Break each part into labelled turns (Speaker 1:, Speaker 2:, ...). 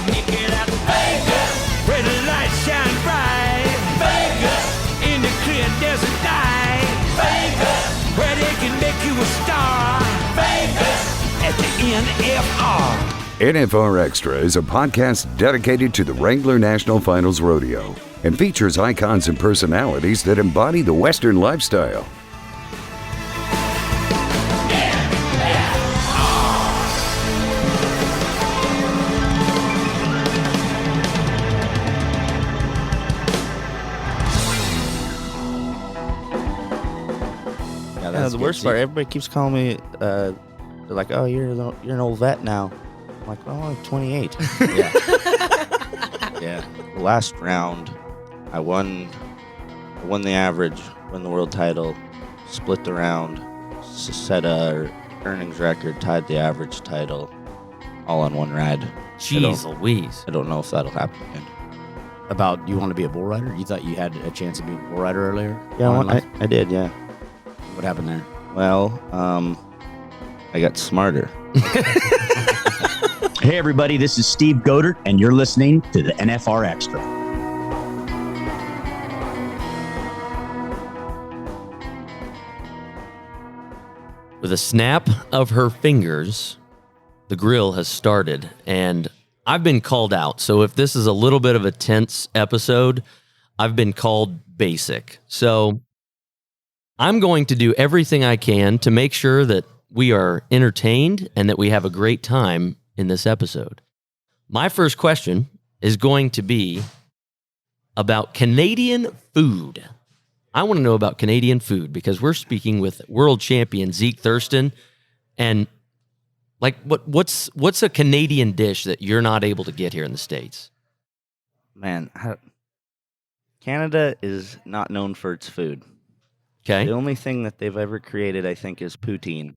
Speaker 1: Take it out to Vegas, where the lights shine bright. Vegas, in the clear desert night. Vegas, where they can make you a star. Vegas, at the NFR.
Speaker 2: NFR Extra is a podcast dedicated to the Wrangler National Finals Rodeo and features icons and personalities that embody the Western lifestyle.
Speaker 3: The worst part, everybody keeps calling me, they're like, oh, you're an old vet now. I'm like, well, I'm only 28. Yeah. Yeah. Last round, I won the average, won the world title, split the round, set a earnings record, tied the average title, all on one ride.
Speaker 4: Jeez Louise.
Speaker 3: I don't know if that'll happen again.
Speaker 5: About, you want to be a bull rider? You thought you had a chance of being a bull rider earlier?
Speaker 3: Yeah, I did, yeah.
Speaker 5: What happened there?
Speaker 3: Well, I got smarter.
Speaker 6: Hey, everybody, this is Steve Godert, and you're listening to the NFR Extra.
Speaker 4: With a snap of her fingers, the grill has started, and I've been called out. So if this is a little bit of a tense episode, I've been called basic. So I'm going to do everything I can to make sure that we are entertained and that we have a great time in this episode. My first question is going to be about Canadian food. I want to know about Canadian food because we're speaking with world champion Zeke Thurston. And like, what's a Canadian dish that you're not able to get here in the States?
Speaker 3: Man, Canada is not known for its food.
Speaker 4: Okay.
Speaker 3: The only thing that they've ever created, I think, is poutine,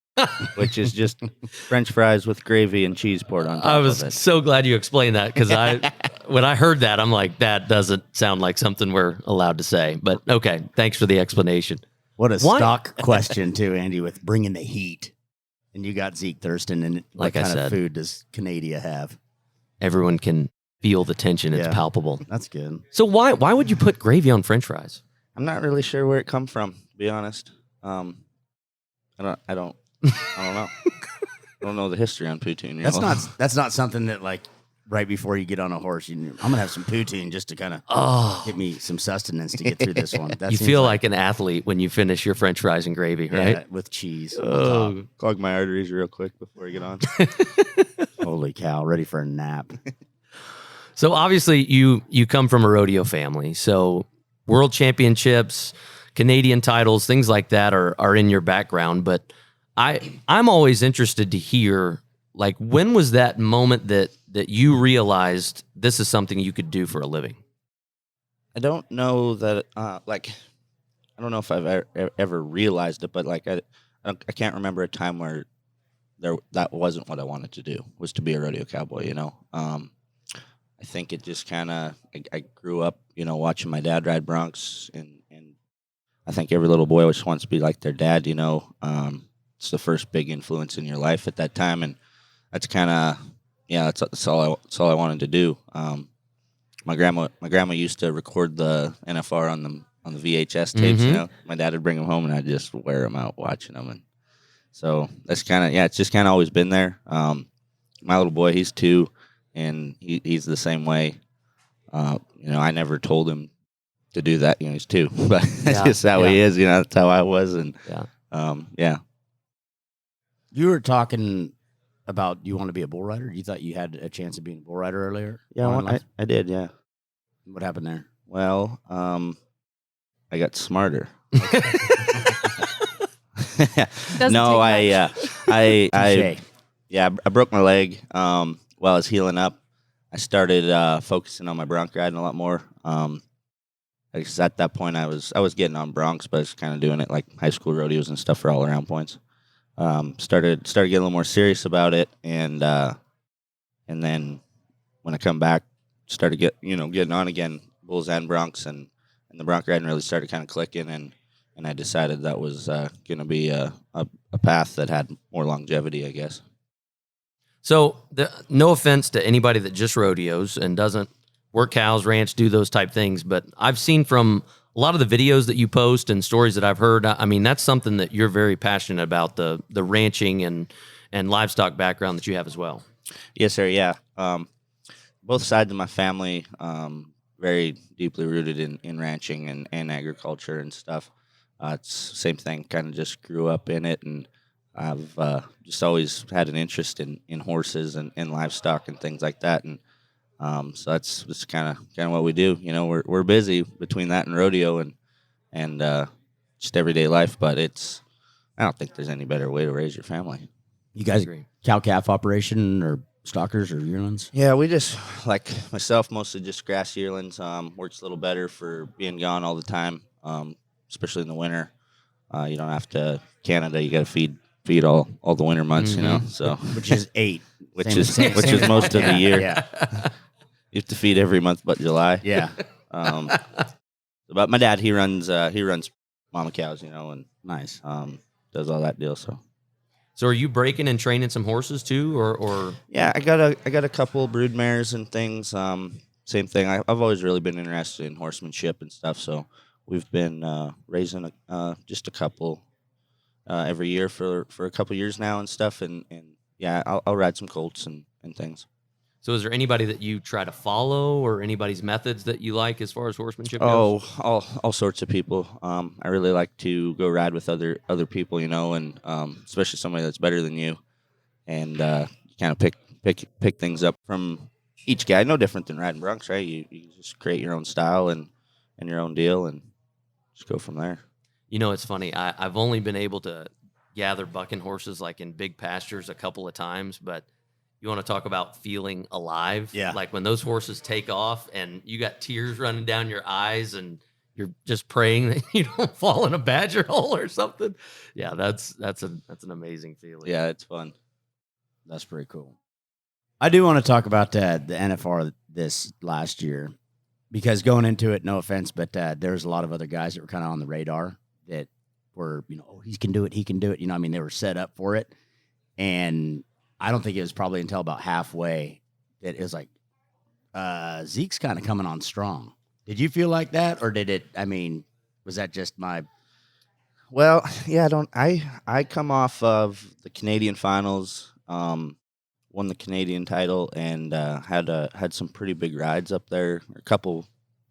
Speaker 3: which is just French fries with gravy and cheese poured on top
Speaker 4: I was
Speaker 3: of it.
Speaker 4: so glad you explained that because when I heard that, I'm like, that doesn't sound like something we're allowed to say. But okay, thanks for the explanation.
Speaker 5: What a
Speaker 4: Why-
Speaker 5: stock question, too, Andy, with bringing the heat. And you got Zeke Thurston, and
Speaker 4: Like
Speaker 5: what
Speaker 4: I
Speaker 5: kind
Speaker 4: said.
Speaker 5: of food does Canada have?
Speaker 4: Everyone can feel the tension. It's
Speaker 5: Yeah.
Speaker 4: palpable.
Speaker 5: That's good.
Speaker 4: So why would you put gravy on French fries?
Speaker 3: I'm not really sure where it come from, to be honest. I don't know. I don't know the history on poutine.
Speaker 5: That's not something that, like, right before you get on a horse, I'm going to have some poutine just to kind of
Speaker 4: Oh,
Speaker 5: give me some sustenance to get through this one. That
Speaker 4: you
Speaker 5: seems
Speaker 4: feel like an athlete when you finish your French fries and gravy,
Speaker 5: yeah,
Speaker 4: right?
Speaker 5: with cheese.
Speaker 4: Oh,
Speaker 3: Clog my arteries real quick before I get on.
Speaker 5: Holy cow, ready for a nap.
Speaker 4: so obviously you come from a rodeo family. So world championships, Canadian titles, things like that are in your background. But I'm always interested to hear, like, when was that moment that you realized this is something you could do for a living?
Speaker 3: I don't know that, I don't know if I've ever realized it, but like I can't remember a time where that wasn't what I wanted to do, was to be a rodeo cowboy, you know. I think it just kind of, I grew up, you know, watching my dad ride Broncs, and I think every little boy just wants to be like their dad, you know. It's the first big influence in your life at that time, and that's kind of, yeah, that's all I wanted to do. My grandma used to record the NFR on the VHS tapes. You know, my dad would bring them home, and I'd just wear them out watching them, and so that's kind of, yeah, it's just kind of always been there. My little boy, he's 2, and he's the same way. You know, I never told him to do that. You know, he's 2, but that's just how he is. You know, that's how I was, and yeah.
Speaker 5: You were talking about you want to be a bull rider? You thought you had a chance of being a bull rider earlier?
Speaker 3: Yeah, I did, yeah.
Speaker 5: What happened there?
Speaker 3: Well, I got smarter. No, I broke my leg. While I was healing up, I started focusing on my Bronc riding a lot more. Because at that point, I was getting on Broncs, but I was kind of doing it like high school rodeos and stuff for all around points. Started getting a little more serious about it, and then when I come back, started getting on again, bulls and Broncs, and the Bronc riding really started kind of clicking, and I decided that was going to be a path that had more longevity, I guess.
Speaker 4: So, no offense to anybody that just rodeos and doesn't work cows, ranch, do those type things, but I've seen from a lot of the videos that you post and stories that I've heard, I mean, that's something that you're very passionate about, the ranching and livestock background that you have as well.
Speaker 3: Yes, sir. Yeah. Both sides of my family, very deeply rooted in ranching and agriculture and stuff. It's same thing. Kind of just grew up in it, and I've just always had an interest in horses and livestock and things like that. And so that's just kind of what we do. You know, we're busy between that and rodeo and just everyday life. But I don't think there's any better way to raise your family.
Speaker 5: You guys
Speaker 4: Agree.
Speaker 5: cow-calf operation or stockers or yearlings?
Speaker 3: Yeah, we just, like myself, mostly just grass yearlings. Works a little better for being gone all the time, especially in the winter. You don't have to Canada. You got to feed all the winter months. You know, so
Speaker 5: Which is 8.
Speaker 3: which
Speaker 5: Same-
Speaker 3: is most of the year.
Speaker 5: Yeah.
Speaker 3: You have to feed every month but July.
Speaker 5: Yeah.
Speaker 3: But my dad, he runs mama cows, you know, and
Speaker 5: Nice.
Speaker 3: does all that deal.
Speaker 4: So, are you breaking and training some horses too, or?
Speaker 3: Yeah, I got a couple brood mares and things. Same thing. I've always really been interested in horsemanship and stuff. So we've been raising just a couple every year for a couple years now and stuff. And yeah, I'll ride some colts and things.
Speaker 4: So, is there anybody that you try to follow, or anybody's methods that you like as far as horsemanship goes?
Speaker 3: Oh, all sorts of people. I really like to go ride with other people, you know, and especially somebody that's better than you, and kind of pick things up from each guy. No different than riding Broncs, right? You just create your own style and your own deal, and just go from there.
Speaker 4: You know, it's funny. I've only been able to gather bucking horses like in big pastures a couple of times, but you want to talk about feeling alive?
Speaker 5: Yeah.
Speaker 4: Like when those horses take off and you got tears running down your eyes and you're just praying that you don't fall in a badger hole or something. Yeah, that's an amazing feeling.
Speaker 3: Yeah, it's fun.
Speaker 5: That's pretty cool. I do want to talk about the NFR this last year, because going into it, no offense, but there's a lot of other guys that were kind of on the radar that were, you know, oh, he can do it. You know, I mean, they were set up for it. And I don't think it was probably until about halfway that it was like, Zeke's kind of coming on strong. Did you feel like that? Or was that just my...
Speaker 3: Well, yeah, I come off of the Canadian finals, won the Canadian title, and had some pretty big rides up there, a couple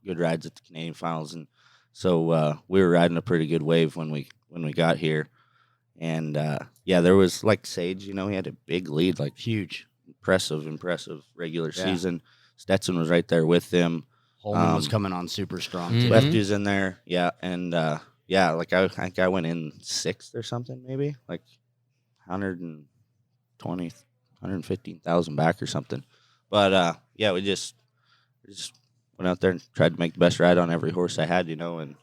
Speaker 3: good rides at the Canadian finals, and so we were riding a pretty good wave when we got here, and yeah, there was like Sage, you know, he had a big lead, like
Speaker 5: Huge.
Speaker 3: impressive regular
Speaker 5: Yeah.
Speaker 3: season. Stetson was right there with him.
Speaker 5: Holman was coming on super strong, too.
Speaker 4: Mhm.
Speaker 3: Lefty's in there, yeah, and yeah, like I think I went in 6th or something, maybe like 120, 115,000 back or something. But yeah, we just went out there and tried to make the best ride on every horse I had, you know, and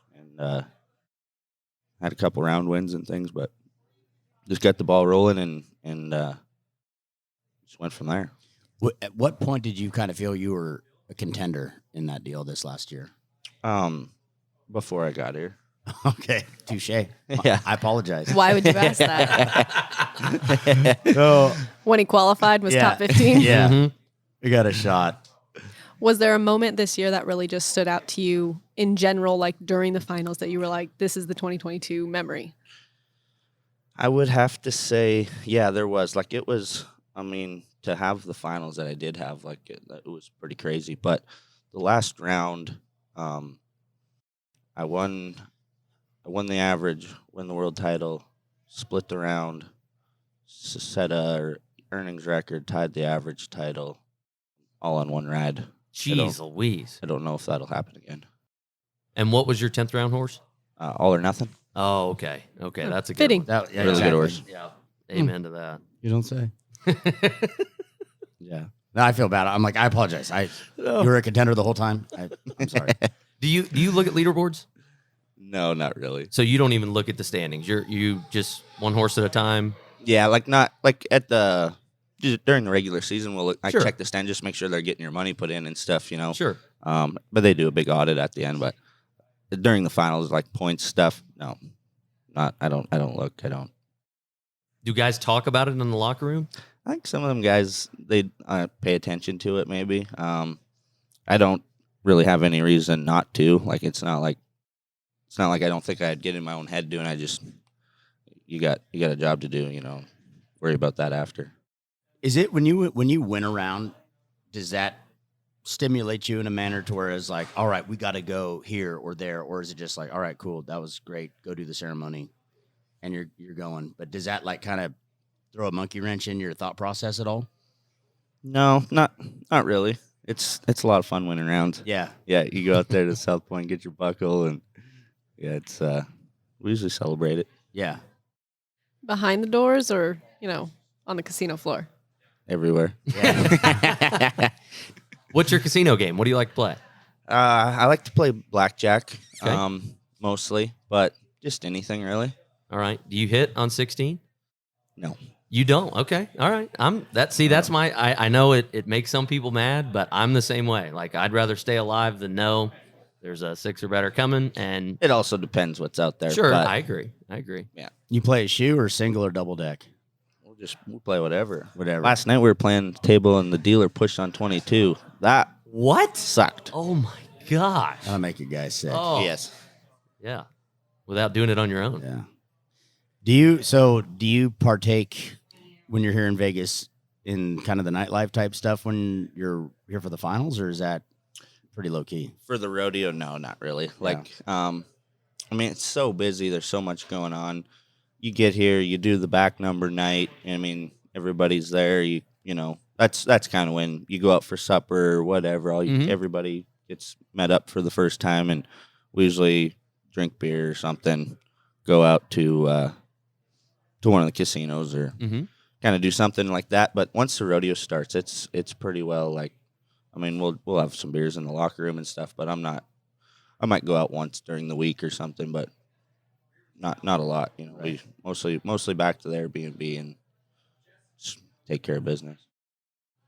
Speaker 3: had a couple round wins and things, but just got the ball rolling and just went from there.
Speaker 5: At what point did you kind of feel you were a contender in that deal this last year?
Speaker 3: Before I got here.
Speaker 5: Okay, touche.
Speaker 3: Yeah.
Speaker 5: I apologize.
Speaker 7: Why would you ask that?
Speaker 5: So,
Speaker 7: When he qualified, was
Speaker 5: Yeah.
Speaker 7: top 15?
Speaker 5: yeah,
Speaker 4: Mhm.
Speaker 5: we got a shot.
Speaker 7: Was there a moment this year that really just stood out to you in general, like during the finals, that you were like, this is the 2022 memory?
Speaker 3: I would have to say, yeah, there was. Like, it was, I mean, to have the finals that I did have, like, it was pretty crazy. But the last round, I won the average, won the world title, split the round, set a earnings record, tied the average title, all on one ride.
Speaker 4: Jeez Louise.
Speaker 3: I don't know if that'll happen again.
Speaker 4: And what was your 10th round horse?
Speaker 3: All or nothing.
Speaker 4: Oh, okay. Okay, that's a good
Speaker 7: Fitting.
Speaker 4: one.
Speaker 5: That, yeah,
Speaker 3: Really good
Speaker 5: exactly.
Speaker 3: horse.
Speaker 4: Yeah. Amen to that.
Speaker 5: You don't say.
Speaker 3: Yeah.
Speaker 5: No, I feel bad. I'm like, I apologize. You were a contender the whole time. I'm sorry.
Speaker 4: Do you look at leaderboards?
Speaker 3: No, not really.
Speaker 4: So you don't even look at the standings. You just one horse at a time.
Speaker 3: Yeah, like not like at the just during the regular season. We'll
Speaker 4: Sure.
Speaker 3: check the stand, just make sure they're getting your money put in and stuff. You know.
Speaker 4: Sure.
Speaker 3: But they do a big audit at the end. But during the finals, like points stuff, no, not. I don't look. I don't.
Speaker 4: Do guys talk about it in the locker room?
Speaker 3: I think some of them guys, they pay attention to it maybe. I don't really have any reason not to. Like it's not like I don't think I'd get in my own head doing. I just you got a job to do. Worry about that after.
Speaker 5: Is it when you went around? Does that stimulate you in a manner to where it's like, all right, we got to go here or there, or is it just like, all right, cool, that was great, go do the ceremony, and you're going? But does that like kind of throw a monkey wrench in your thought process at all?
Speaker 3: No, not really. It's a lot of fun winning around.
Speaker 5: Yeah.
Speaker 3: You go out there to South Point, get your buckle, and it's we usually celebrate it.
Speaker 5: Yeah.
Speaker 7: Behind the doors or, on the casino floor?
Speaker 3: Everywhere.
Speaker 5: Yeah.
Speaker 4: What's your casino game? What do you like to play?
Speaker 3: I like to play blackjack,
Speaker 4: Okay.
Speaker 3: mostly, but just anything really.
Speaker 4: All right. Do you hit on 16?
Speaker 3: No.
Speaker 4: You don't? Okay. All right. That's my, I know it makes some people mad, but I'm the same way. Like, I'd rather stay alive than know there's a 6 or better coming. And
Speaker 3: It also depends what's out there.
Speaker 4: sure,
Speaker 3: but
Speaker 4: I agree.
Speaker 3: Yeah.
Speaker 5: You play a shoe or single or double deck?
Speaker 3: We'll play whatever.
Speaker 5: Whatever.
Speaker 3: Last night we were playing table and the dealer pushed on 22. That
Speaker 4: What?
Speaker 3: sucked.
Speaker 4: Oh my gosh.
Speaker 5: That'll make you guys sick.
Speaker 4: Oh,
Speaker 3: Yes.
Speaker 4: yeah. Without doing it on your own.
Speaker 5: Yeah. Do you partake when you're here in Vegas in kind of the nightlife type stuff when you're here for the finals, or is that pretty low key?
Speaker 3: For the rodeo, no, not really. It's so busy. There's so much going on. You get here, you do the back number night. Everybody's there. That's kind of when you go out for supper or whatever. Everybody gets met up for the first time, and we usually drink beer or something. Go out to one of the casinos or kind of do something like that. But once the rodeo starts, it's pretty well we'll have some beers in the locker room and stuff. But I might go out once during the week or something, but not a lot. We mostly back to the Airbnb and just take care of business.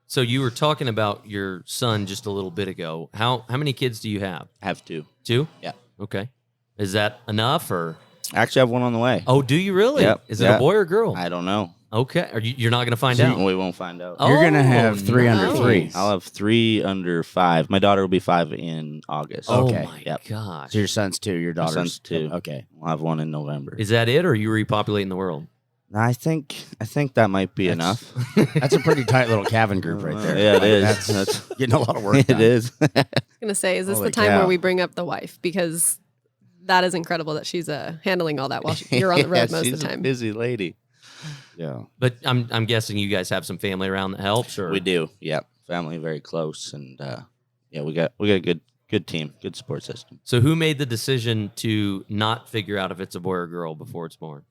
Speaker 4: So you were talking about your son just a little bit ago. How many kids do you have?
Speaker 3: I have 2.
Speaker 4: 2?
Speaker 3: Yeah.
Speaker 4: Okay. Is that enough or?
Speaker 3: I actually have one on the way.
Speaker 4: Oh, do you really?
Speaker 3: Yep.
Speaker 4: Is it a boy or a girl?
Speaker 3: I don't know.
Speaker 4: Okay. You're not going to find out?
Speaker 3: We won't find out.
Speaker 5: You're gonna have 3 under
Speaker 4: nice.
Speaker 5: 3.
Speaker 3: I'll have 3 under 5. My daughter will be 5 in August.
Speaker 4: Oh
Speaker 5: Okay.
Speaker 4: my
Speaker 3: Yep.
Speaker 4: gosh.
Speaker 5: So your son's 2, your daughter's
Speaker 3: son's 2.
Speaker 5: Okay.
Speaker 3: We'll have one in November.
Speaker 4: Is that it, or are you repopulating the world?
Speaker 3: I think that might be enough.
Speaker 5: That's a pretty tight little cabin group right there.
Speaker 3: Yeah, it is.
Speaker 5: That's getting a lot of work
Speaker 3: It
Speaker 5: done.
Speaker 3: is.
Speaker 7: I was going to say, is this
Speaker 5: Holy
Speaker 7: the time
Speaker 5: cow.
Speaker 7: where we bring up the wife? Because that is incredible that she's handling all that while you're on the road most of
Speaker 3: she's
Speaker 7: the
Speaker 3: a
Speaker 7: time.
Speaker 3: busy lady.
Speaker 5: Yeah.
Speaker 4: But I'm guessing you guys have some family around that helps, or
Speaker 3: We do. Yeah, family very close, and we got a good team, good support system.
Speaker 4: So who made the decision to not figure out if it's a boy or girl before it's born?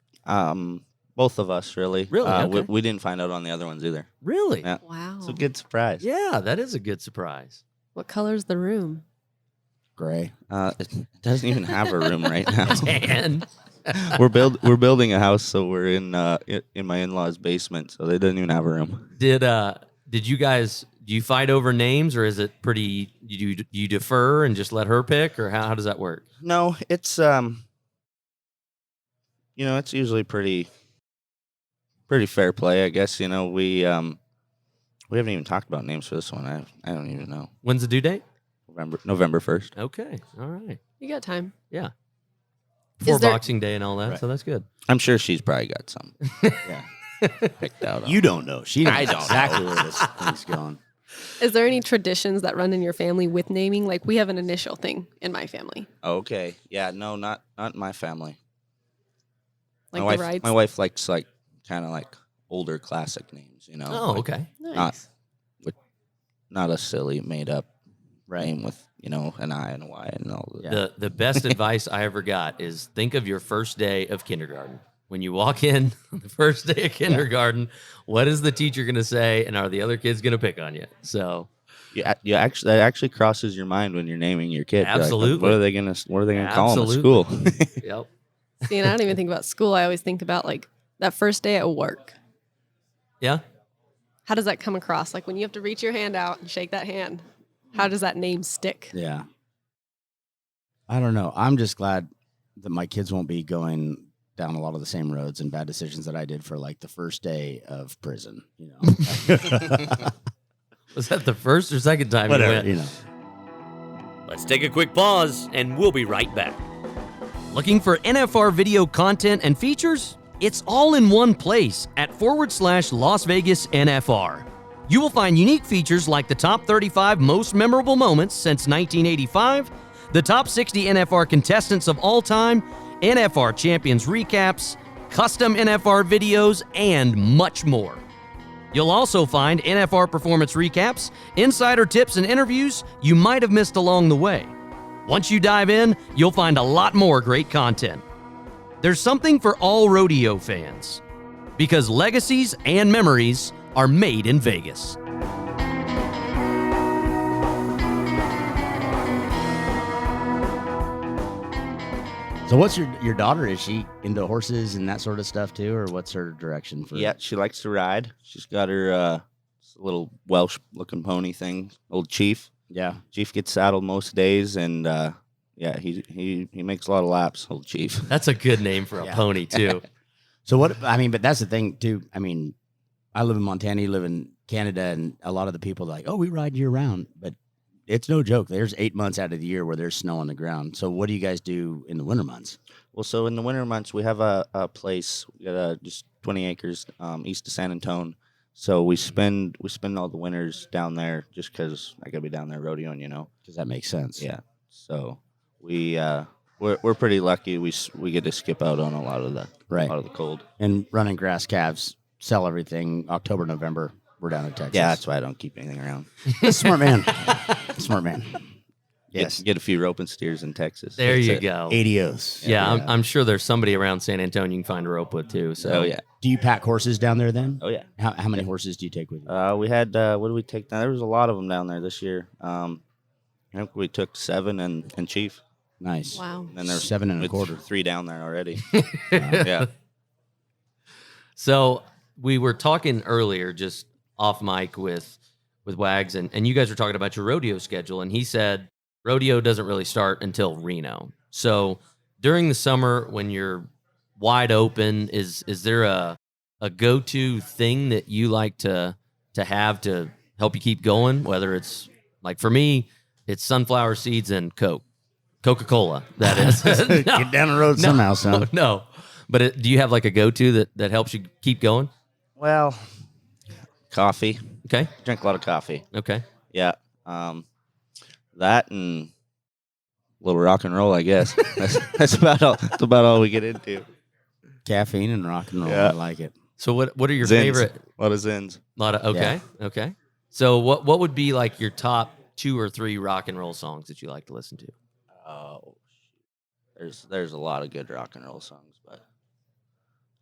Speaker 3: Both of us really.
Speaker 4: Really? Okay.
Speaker 3: We didn't find out on the other ones either.
Speaker 4: Really?
Speaker 3: Yeah.
Speaker 7: Wow.
Speaker 3: It's a good surprise.
Speaker 4: Yeah, that is a good surprise.
Speaker 7: What color's the room?
Speaker 5: Gray.
Speaker 3: It doesn't even have a room right now.
Speaker 4: And
Speaker 3: we're building a house, so we're in my in-laws' basement, so they didn't even have a room.
Speaker 4: did you guys, do you fight over names, or is it pretty, you defer and just let her pick, or how does that work?
Speaker 3: No, it's it's usually pretty fair play, I guess. We haven't even talked about names for this one. I don't even know.
Speaker 4: When's the due date?
Speaker 3: November 1st.
Speaker 4: Okay. All right.
Speaker 7: You got time.
Speaker 4: Yeah. Before
Speaker 7: Is there-
Speaker 4: Boxing Day and all that,
Speaker 5: Right.
Speaker 4: so that's good.
Speaker 3: I'm sure she's probably got some
Speaker 5: Yeah.
Speaker 3: picked out.
Speaker 5: You don't know. She knows
Speaker 3: I don't
Speaker 5: exactly where this thing's going.
Speaker 7: Is there any traditions that run in your family with naming? Like we have an initial thing in my family.
Speaker 3: Okay. Yeah. No, not my family.
Speaker 7: Like
Speaker 3: my
Speaker 7: the rides.
Speaker 3: My wife likes kind of older classic names.
Speaker 4: Oh,
Speaker 3: like,
Speaker 4: okay.
Speaker 7: Nice.
Speaker 3: Not a silly made up name with an I and a Y and all that.
Speaker 4: The best advice I ever got is think of your first day of kindergarten. When you walk in on the first day of kindergarten, what is the teacher going to say, and are the other kids going to pick on you? So
Speaker 3: That actually crosses your mind when you're naming your kid. You're like,
Speaker 4: Absolutely.
Speaker 3: what are they gonna call him at school?
Speaker 4: Yep.
Speaker 7: See, and I don't even think about school. I always think about like that first day at work.
Speaker 4: Yeah.
Speaker 7: How does that come across? Like when you have to reach your hand out and shake that hand, how does that name stick?
Speaker 5: Yeah. I don't know. I'm just glad that my kids won't be going down a lot of the same roads and bad decisions that I did for like the first day of prison. You know,
Speaker 4: Was that the first or second time you
Speaker 5: whatever.
Speaker 4: went?
Speaker 5: You know.
Speaker 4: Let's take a quick pause, and we'll be right back. Looking for NFR video content and features? It's all in one place at /Las Vegas NFR. You will find unique features like the top 35 most memorable moments since 1985, the top 60 NFR contestants of all time, NFR champions recaps, custom NFR videos, and much more. You'll also find NFR performance recaps, insider tips, and interviews you might have missed along the way. Once you dive in, you'll find a lot more great content. There's something for all rodeo fans, because legacies and memories are made in Vegas.
Speaker 5: So what's your daughter? Is she into horses and that sort of stuff too, or what's her direction for?
Speaker 3: Yeah, she likes to ride. She's got her little Welsh-looking pony thing, old Chief.
Speaker 5: Yeah.
Speaker 3: Chief gets saddled most days, and yeah, he makes a lot of laps, old Chief.
Speaker 4: That's a good name for a pony, too.
Speaker 5: So what, I mean, but that's the thing too. I mean, I live in Montana, you live in Canada, and a lot of the people are like, oh, we ride year round, but it's no joke. There's 8 months out of the year where there's snow on the ground. So what do you guys do in the winter months?
Speaker 3: Well, so in the winter months, we have a place, we got just 20 acres east of San Antonio. So we spend all the winters down there just because I got to be down there rodeoing, you know.
Speaker 5: Because that makes sense.
Speaker 3: Yeah. So we're pretty lucky. We get to skip out on a lot of the cold.
Speaker 5: And running grass calves, sell everything October, November. We're down in Texas.
Speaker 3: Yeah, that's why I don't keep anything around.
Speaker 5: Smart man. Smart man. Yes.
Speaker 3: Get a few roping steers in Texas.
Speaker 4: There
Speaker 3: That's
Speaker 4: you
Speaker 3: it.
Speaker 4: go.
Speaker 5: ADOs.
Speaker 4: Yeah, I'm sure there's somebody around San Antonio you can find a rope with, too. So.
Speaker 3: Oh, yeah.
Speaker 5: Do you pack horses down there then?
Speaker 3: Oh, yeah.
Speaker 5: How many horses do you take with you?
Speaker 3: We had, what did we take down? There was a lot of them down there this year. I think we took 7 and Chief.
Speaker 5: Nice.
Speaker 7: Wow.
Speaker 3: And there's
Speaker 5: 7 and a quarter.
Speaker 3: 3 down there already. Yeah.
Speaker 4: So we were talking earlier, just off mic with Wags, and you guys were talking about your rodeo schedule, and he said rodeo doesn't really start until Reno. So during the summer when you're wide open, is there a go-to thing that you like to have to help you keep going? Whether it's, like for me, it's sunflower seeds and Coca-Cola, that is.
Speaker 5: Get down the road somehow, son.
Speaker 4: No. But do you have like a go-to that helps you keep going?
Speaker 3: Well, coffee.
Speaker 4: Okay.
Speaker 3: Drink a lot of coffee.
Speaker 4: Okay.
Speaker 3: Yeah. That and a little rock and roll, I guess. That's about all we get into.
Speaker 5: Caffeine and rock and roll.
Speaker 3: Yeah.
Speaker 5: I like it.
Speaker 4: So what are your
Speaker 3: Zins.
Speaker 4: favorite?
Speaker 3: A lot of Zins.
Speaker 4: Okay. So what would be like your top 2 or 3 rock and roll songs that you like to listen to?
Speaker 3: Oh, there's a lot of good rock and roll songs, but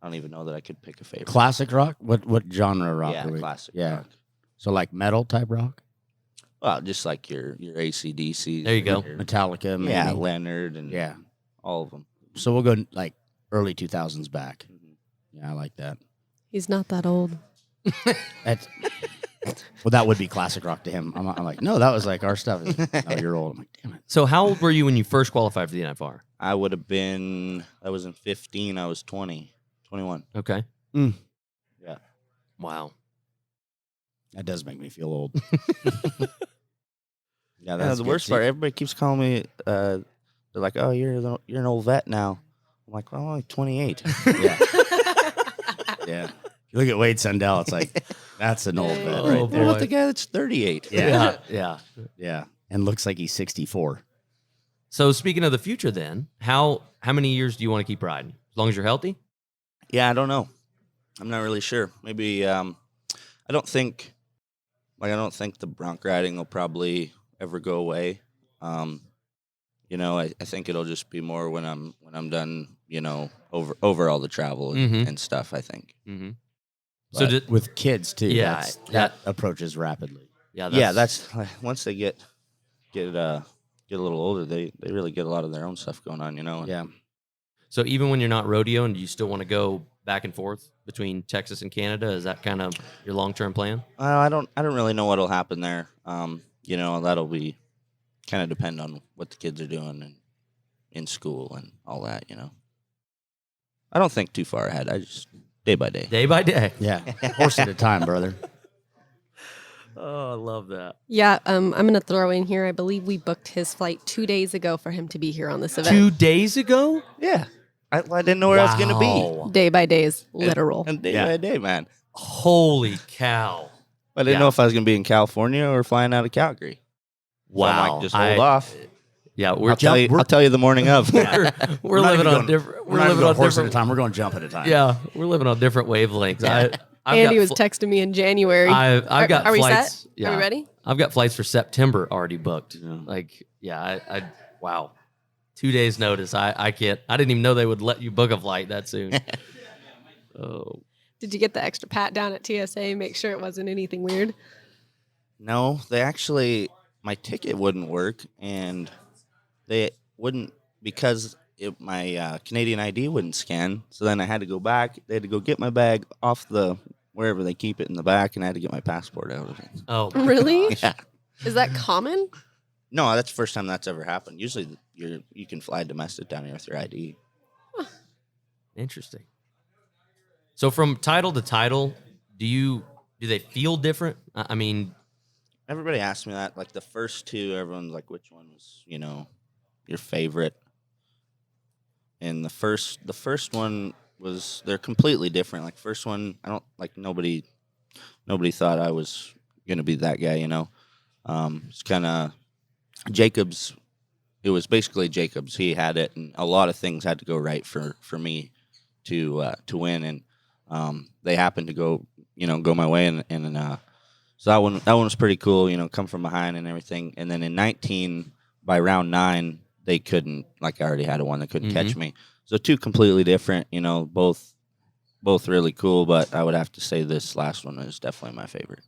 Speaker 3: I don't even know that I could pick a favorite.
Speaker 5: Classic rock? What genre of rock
Speaker 3: Yeah,
Speaker 5: are we?
Speaker 3: classic
Speaker 5: Yeah.
Speaker 3: rock.
Speaker 5: So like metal type rock?
Speaker 3: Well, just like your AC/DC.
Speaker 4: There you go.
Speaker 5: Metallica, maybe.
Speaker 3: Yeah, Leonard and
Speaker 5: Yeah.
Speaker 3: all of them.
Speaker 5: So we'll go like early 2000s back.
Speaker 3: Mm-hmm.
Speaker 5: Yeah, I like that.
Speaker 7: He's not that old.
Speaker 5: That's well, that would be classic rock to him. I'm like, no, that was like our stuff. Oh, you're old. I'm like, damn it.
Speaker 4: So how old were you when you first qualified for the NFR?
Speaker 3: I would have been. I was in 15. I was 20, 21.
Speaker 4: Okay.
Speaker 5: Mm.
Speaker 3: Yeah.
Speaker 4: Wow.
Speaker 5: That does make me feel old.
Speaker 3: Yeah, that's the worst part. Everybody keeps calling me. They're like, "Oh, you're an old vet now." I'm like, "Well, I'm only 28."
Speaker 5: Yeah. Yeah. You look at Wade Sundell, it's like, that's an old vet
Speaker 4: Oh,
Speaker 5: right
Speaker 3: What
Speaker 5: there.
Speaker 3: about the guy that's 38?
Speaker 5: Yeah.
Speaker 4: Yeah.
Speaker 5: Yeah. And looks like he's 64.
Speaker 4: So speaking of the future then, how many years do you want to keep riding? As long as you're healthy?
Speaker 3: Yeah, I don't know. I'm not really sure. Maybe I don't think the bronc riding will probably ever go away. I think it'll just be more when I'm done, over all the travel and stuff, I think.
Speaker 4: Mm-hmm.
Speaker 5: So
Speaker 4: So
Speaker 5: with kids too,
Speaker 4: Yeah,
Speaker 5: that approaches rapidly.
Speaker 3: That's once they get a little older, they really get a lot of their own stuff going on,
Speaker 5: Yeah.
Speaker 4: So even when you're not rodeoing, do you still want to go back and forth between Texas and Canada? Is that kind of your long-term plan?
Speaker 3: I don't really know what'll happen there. That'll be kind of depend on what the kids are doing and in school and all that, I don't think too far ahead. I just day by day.
Speaker 4: Day by day.
Speaker 5: Yeah, horse at a time, brother.
Speaker 4: Oh, I love that.
Speaker 7: Yeah, I'm going to throw in here. I believe we booked his flight 2 days ago for him to be here on this event.
Speaker 4: 2 days ago?
Speaker 3: Yeah. I didn't know where I was going to be.
Speaker 7: Day by day is literal.
Speaker 3: And day
Speaker 5: Yeah.
Speaker 3: by day, man.
Speaker 4: Holy cow.
Speaker 3: I didn't know if I was going to be in California or flying out of Calgary. So I'm
Speaker 4: Wow.
Speaker 3: like, just hold off.
Speaker 4: Yeah,
Speaker 3: I'll tell you the morning of.
Speaker 4: we're living on different. We're living on
Speaker 5: horse at a
Speaker 4: different.
Speaker 5: time. We're going jump at a time.
Speaker 4: Yeah, we're living on different wavelengths. I've
Speaker 7: Andy
Speaker 4: got
Speaker 7: was texting me in January.
Speaker 4: I've got
Speaker 7: Are we
Speaker 4: flights.
Speaker 7: set?
Speaker 4: Yeah.
Speaker 7: Are we ready?
Speaker 4: I've got flights for September already booked. Like, yeah, I wow. 2 days notice. I can't. I didn't even know they would let you book a flight that soon. Oh.
Speaker 7: Did you get the extra pat down at TSA? Make sure it wasn't anything weird.
Speaker 3: No, they actually, my ticket wouldn't work, and they wouldn't because my Canadian ID wouldn't scan. So then I had to go back. They had to go get my bag off the wherever they keep it in the back, and I had to get my passport out of it.
Speaker 4: Oh.
Speaker 7: Really?
Speaker 3: Yeah.
Speaker 7: Is that common?
Speaker 3: No, that's the first time that's ever happened. Usually, you can fly domestic down here with your ID.
Speaker 4: Interesting. So from title to title, do they feel different? I mean,
Speaker 3: Everybody asks me that. Like the first two, everyone's like, "Which one was your favorite?" And the first one was they're completely different. Like first one, I don't like nobody thought I was gonna be that guy. It's kind of Jacobs. It was basically Jacobs. He had it, and a lot of things had to go right for me to win, and they happened to go my way, and so that one was pretty cool. Come from behind and everything. And then in 19, by round 9, they couldn't. Like I already had one that couldn't catch me. So two completely different. Both really cool. But I would have to say this last one is definitely my favorite.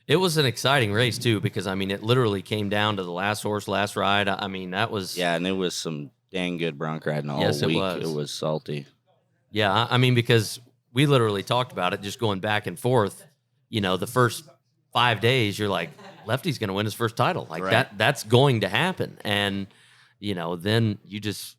Speaker 4: it was an exciting race too, because I mean, it literally came down to the last horse, last ride. I mean, that was
Speaker 3: And it was some dang good bronc riding all
Speaker 4: Yes, it
Speaker 3: week.
Speaker 4: was.
Speaker 3: It was salty.
Speaker 4: Yeah, I mean, because we literally talked about it, just going back and forth. The first 5 days, you're like, Lefty's going to win his first title. Like that's going to happen. And, then you just,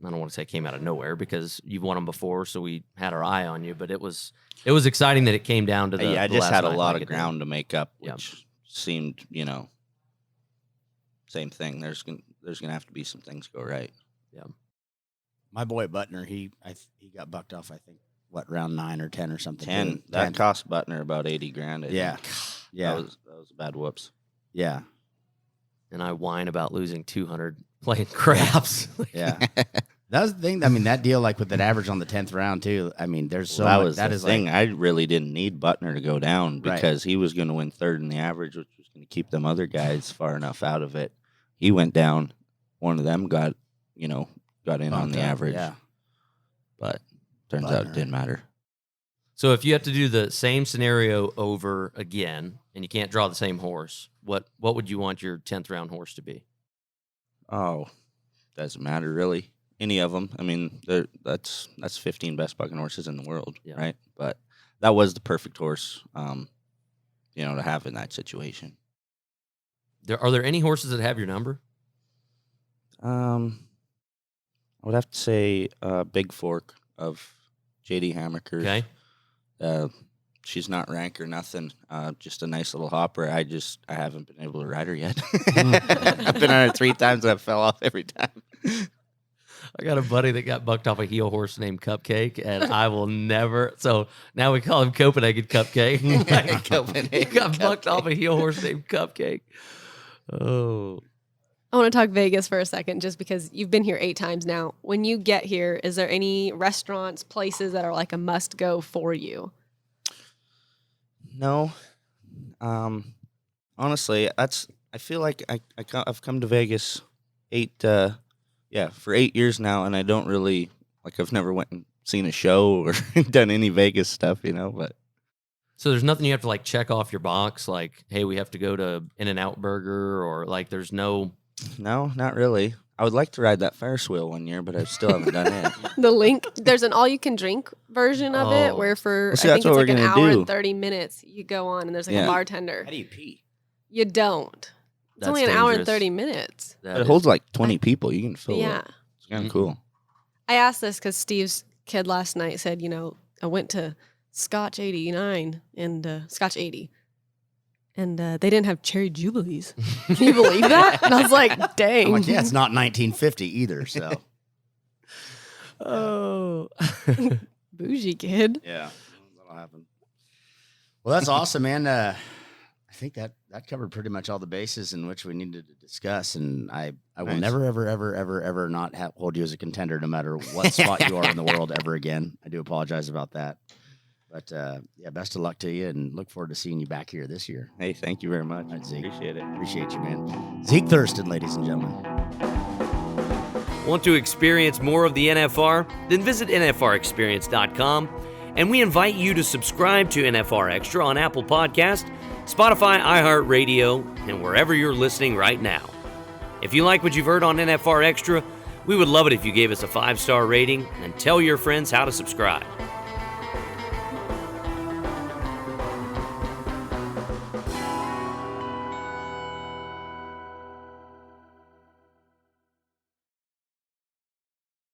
Speaker 4: I don't want to say it came out of nowhere because you've won them before, so we had our eye on you. But it was exciting that it came down to the
Speaker 3: I
Speaker 4: the
Speaker 3: just
Speaker 4: last
Speaker 3: had a
Speaker 4: night,
Speaker 3: lot
Speaker 4: like
Speaker 3: of
Speaker 4: it did.
Speaker 3: ground to make up,
Speaker 4: Yeah.
Speaker 3: which seemed, same thing. There's gonna have to be some things go right.
Speaker 5: My boy Butner, he got bucked off. I think round 9 or 10 or something.
Speaker 3: 10. That cost Butner about $80,000. I
Speaker 5: Yeah,
Speaker 3: think.
Speaker 5: yeah,
Speaker 3: That was a bad whoops.
Speaker 5: yeah,
Speaker 4: And I whine about losing 200 playing craps.
Speaker 5: yeah. That was the thing. I mean, that deal, like with that average on the 10th round too. I mean, there's so
Speaker 3: Well, that
Speaker 5: much.
Speaker 3: was
Speaker 5: That
Speaker 3: the
Speaker 5: is
Speaker 3: thing.
Speaker 5: like,
Speaker 3: I really didn't need Butner to go down
Speaker 5: Right.
Speaker 3: because he was going to win third in the average, which was going to keep them other guys far enough out of it. He went down. One of them got in on
Speaker 5: bumped
Speaker 3: the
Speaker 5: up,
Speaker 3: average.
Speaker 5: Yeah,
Speaker 3: But turns out it
Speaker 5: Butner.
Speaker 3: didn't matter.
Speaker 4: So if you have to do the same scenario over again and you can't draw the same horse, what would you want your 10th round horse to be?
Speaker 3: Oh, doesn't matter really. Any of them. I mean, that's 15 best bucking horses in the world,
Speaker 4: Yeah.
Speaker 3: right? But that was the perfect horse, to have in that situation.
Speaker 4: Are there any horses that have your number?
Speaker 3: I would have to say Big Fork of J.D. Hammerkers.
Speaker 4: Okay.
Speaker 3: She's not rank or nothing. Just a nice little hopper. I haven't been able to ride her yet. I've been on her 3 times and I fell off every time.
Speaker 4: I got a buddy that got bucked off a heel horse named Cupcake, and I will never. So now we call him Copenhagen Cupcake. He got bucked off a heel horse named Cupcake. Oh.
Speaker 7: I want to talk Vegas for a second, just because you've been here 8 times now. When you get here, is there any restaurants, places that are like a must go for you?
Speaker 3: No. Honestly, I feel like I've come to Vegas 8 years now, and I don't really I've never went and seen a show or done any Vegas stuff, but
Speaker 4: So there's nothing you have to check off your box, like, hey, we have to go to In-N-Out Burger, or there's no.
Speaker 3: no, not really. I would like to ride that Ferris wheel one year, but I still haven't done it.
Speaker 7: The link, there's an all-you-can-drink version of it,
Speaker 4: Oh.
Speaker 7: where for
Speaker 3: Well, see,
Speaker 7: I think
Speaker 3: that's what
Speaker 7: it's
Speaker 3: we're
Speaker 7: an
Speaker 3: gonna
Speaker 7: hour
Speaker 3: do.
Speaker 7: and 30 minutes, you go on and there's a
Speaker 3: Yeah.
Speaker 7: bartender.
Speaker 5: how do you pee?
Speaker 7: You don't. It's
Speaker 4: That's
Speaker 7: only an hour and
Speaker 4: dangerous.
Speaker 7: 30 minutes.
Speaker 4: That
Speaker 3: But it
Speaker 4: is-
Speaker 3: holds 20 people. You can fill
Speaker 7: Yeah.
Speaker 3: it. It's kind of cool.
Speaker 7: I asked this because Steve's kid last night said, I went to Scotch 89 and Scotch 80. And they didn't have cherry jubilees. Can you believe that? And I was like, dang.
Speaker 5: I'm like, yeah, it's not 1950 either. So,
Speaker 4: Oh.
Speaker 7: Bougie kid.
Speaker 5: yeah, that'll happen. Well, that's awesome, man. I think that covered pretty much all the bases in which we needed to discuss. And I will
Speaker 3: Nice.
Speaker 5: never, ever, ever, ever, ever not hold you as a contender, no matter what spot you are in the world ever again. I do apologize about that. But, yeah, best of luck to you, and look forward to seeing you back here this year.
Speaker 3: Hey, thank you very much.
Speaker 5: Right, Zeke.
Speaker 3: Appreciate it.
Speaker 5: Appreciate you, man. Zeke Thurston, ladies and gentlemen.
Speaker 4: Want to experience more of the NFR? Then visit nfrexperience.com, and we invite you to subscribe to NFR Extra on Apple Podcast, Spotify, iHeartRadio, and wherever you're listening right now. If you like what you've heard on NFR Extra, we would love it if you gave us a 5-star rating and tell your friends how to subscribe.